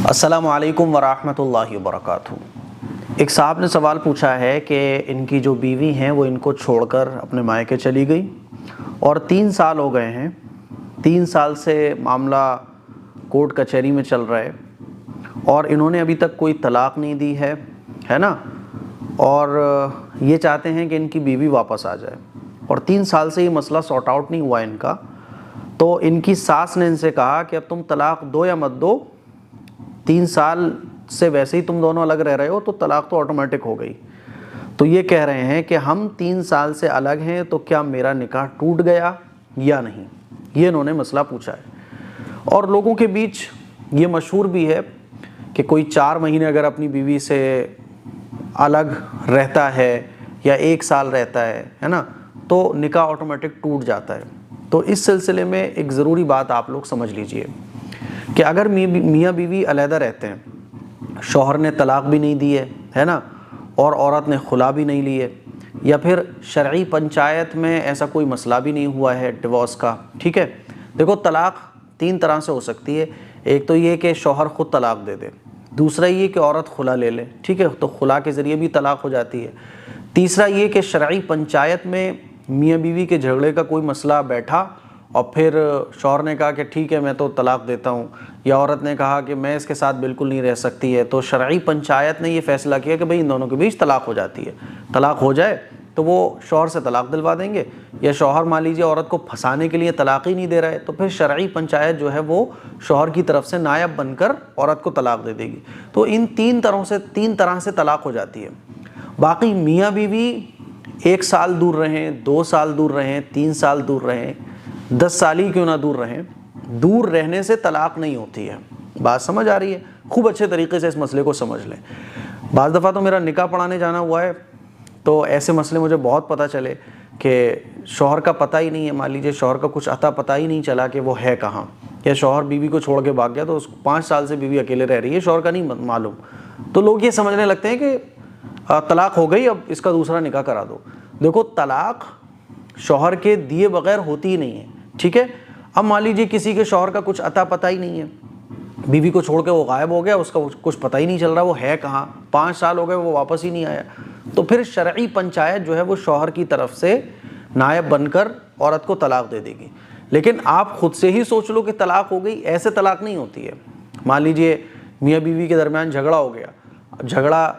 السلام علیکم ورحمۃ اللہ وبرکاتہ۔ ایک صاحب نے سوال پوچھا ہے کہ ان کی جو بیوی ہیں وہ ان کو چھوڑ کر اپنے مائکے چلی گئی اور 3 سال ہو گئے ہیں۔ 3 سال سے معاملہ کورٹ کچہری میں چل رہا ہے اور انہوں نے ابھی تک کوئی طلاق نہیں دی ہے نا، اور یہ چاہتے ہیں کہ ان کی بیوی واپس آ جائے، اور 3 سال سے یہ مسئلہ سارٹ آؤٹ نہیں ہوا ان کا۔ تو ان کی ساس نے ان سے کہا کہ اب تم طلاق دو یا مت دو، 3 سال سے ویسے ہی تم دونوں الگ رہ رہے ہو تو طلاق تو آٹومیٹک ہو گئی۔ تو یہ کہہ رہے ہیں کہ ہم 3 سال سے الگ ہیں تو کیا میرا نکاح ٹوٹ گیا یا نہیں، یہ انہوں نے مسئلہ پوچھا ہے۔ اور لوگوں کے بیچ یہ مشہور بھی ہے کہ کوئی 4 مہینے اگر اپنی بیوی سے الگ رہتا ہے یا 1 سال رہتا ہے نا، تو نکاح آٹومیٹک ٹوٹ جاتا ہے۔ تو اس سلسلے میں ایک ضروری بات آپ لوگ سمجھ لیجئے کہ اگر میاں بیوی علیحدہ رہتے ہیں، شوہر نے طلاق بھی نہیں دی ہے نا، اور عورت نے خلا بھی نہیں لی ہے، یا پھر شرعی پنچایت میں ایسا کوئی مسئلہ بھی نہیں ہوا ہے ڈیورس کا، ٹھیک ہے۔ دیکھو، طلاق 3 طرح سے ہو سکتی ہے۔ ایک تو یہ کہ شوہر خود طلاق دے دے، دوسرا یہ کہ عورت خلا لے لے، ٹھیک ہے، تو خلا کے ذریعے بھی طلاق ہو جاتی ہے۔ تیسرا یہ کہ شرعی پنچایت میں میاں بیوی کے جھگڑے کا کوئی مسئلہ بیٹھا اور پھر شوہر نے کہا کہ ٹھیک ہے میں تو طلاق دیتا ہوں، یا عورت نے کہا کہ میں اس کے ساتھ بالکل نہیں رہ سکتی ہے، تو شرعی پنچایت نے یہ فیصلہ کیا کہ بھئی ان دونوں کے بیچ طلاق ہو جاتی ہے۔ طلاق ہو جائے تو وہ شوہر سے طلاق دلوا دیں گے، یا شوہر مان لیجیے عورت کو پھنسانے کے لیے طلاق ہی نہیں دے رہا ہے تو پھر شرعی پنچایت جو ہے وہ شوہر کی طرف سے نائب بن کر عورت کو طلاق دے دے گی۔ تو ان 3 طرح سے طلاق ہو جاتی ہے۔ باقی میاں بیوی 1 سال دور رہیں، 2 سال دور رہیں، 3 سال دور رہیں، 10 سال ہی کیوں نہ دور رہیں، دور رہنے سے طلاق نہیں ہوتی ہے۔ بات سمجھ آ رہی ہے؟ خوب اچھے طریقے سے اس مسئلے کو سمجھ لیں۔ بعض دفعہ تو میرا نکاح پڑھانے جانا ہوا ہے تو ایسے مسئلے مجھے بہت پتہ چلے کہ شوہر کا پتہ ہی نہیں ہے، مان لیجیے شوہر کا کچھ عطا پتہ ہی نہیں چلا کہ وہ ہے کہاں، یا شوہر بیوی کو چھوڑ کے بھاگ گیا تو اس 5 سال سے بیوی اکیلے رہ رہی ہے، شوہر کا نہیں معلوم، تو لوگ یہ سمجھنے لگتے ہیں کہ طلاق ہو گئی اب اس کا دوسرا نکاح کرا دو۔ دیکھو، طلاق شوہر کے دیے بغیر ہوتی ہی نہیں ہے، ٹھیک ہے۔ اب مان لیجیے کسی کے شوہر کا کچھ عطا پتہ ہی نہیں ہے، بیوی کو چھوڑ کے وہ غائب ہو گیا، اس کا کچھ پتہ ہی نہیں چل رہا وہ ہے کہاں، 5 سال ہو گئے وہ واپس ہی نہیں آیا، تو پھر شرعی پنچایت جو ہے وہ شوہر کی طرف سے نائب بن کر عورت کو طلاق دے دے گی۔ لیکن آپ خود سے ہی سوچ لو کہ طلاق ہو گئی، ایسے طلاق نہیں ہوتی ہے۔ مان لیجیے میاں بیوی کے درمیان جھگڑا ہو گیا، جھگڑا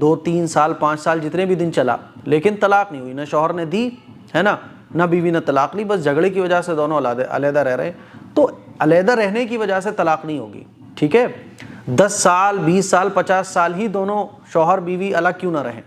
2 3 سال 5 سال جتنے بھی دن چلا، لیکن طلاق نہیں ہوئی، نہ شوہر نے دی ہے نا، نہ بیوی نے طلاق لی، بس جھگڑے کی وجہ سے دونوں علیحدہ رہ رہے ہیں، تو علیحدہ رہنے کی وجہ سے طلاق نہیں ہوگی، ٹھیک ہے۔ 10 سال 20 سال 50 سال ہی دونوں شوہر بیوی الگ کیوں نہ رہیں،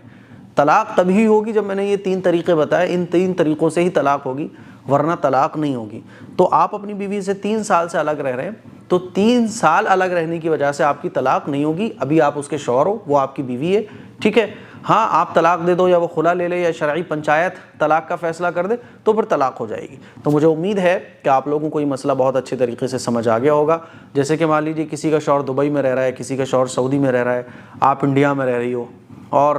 طلاق تبھی ہوگی جب میں نے یہ 3 طریقے بتائے، ان 3 طریقوں سے ہی طلاق ہوگی، ورنہ طلاق نہیں ہوگی۔ تو آپ اپنی بیوی سے 3 سال سے الگ رہ رہے ہیں تو 3 سال الگ رہنے کی وجہ سے آپ کی طلاق نہیں ہوگی، ابھی آپ اس کے شوہر ہو، وہ آپ کی بیوی ہے، ٹھیک ہے۔ ہاں، آپ طلاق دے دو یا وہ خلا لے لے یا شرعی پنچایت طلاق کا فیصلہ کر دے تو پھر طلاق ہو جائے گی۔ تو مجھے امید ہے کہ آپ لوگوں کو یہ مسئلہ بہت اچھے طریقے سے سمجھ آ گیا ہوگا۔ جیسے کہ مان لیجیے کسی کا شوہر دبئی میں رہ رہا ہے، کسی کا شوہر سعودی میں رہ رہا ہے، آپ انڈیا میں رہ رہی ہو اور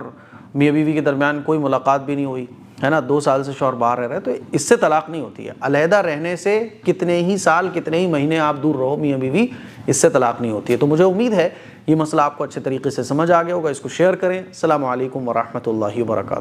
میاں بیوی کے درمیان کوئی ملاقات بھی نہیں ہوئی ہے نا، 2 سال سے شوہر باہر رہ رہا ہے، تو اس سے طلاق نہیں ہوتی ہے۔ علیحدہ رہنے سے کتنے ہی سال کتنے ہی مہینے آپ دور رہو میاں بیوی، اس سے طلاق نہیں ہوتی ہے۔ تو مجھے امید ہے یہ مسئلہ آپ کو اچھے طریقے سے سمجھ آ گیا ہوگا، اس کو شیئر کریں۔ السلام علیکم ورحمۃ اللہ وبرکاتہ۔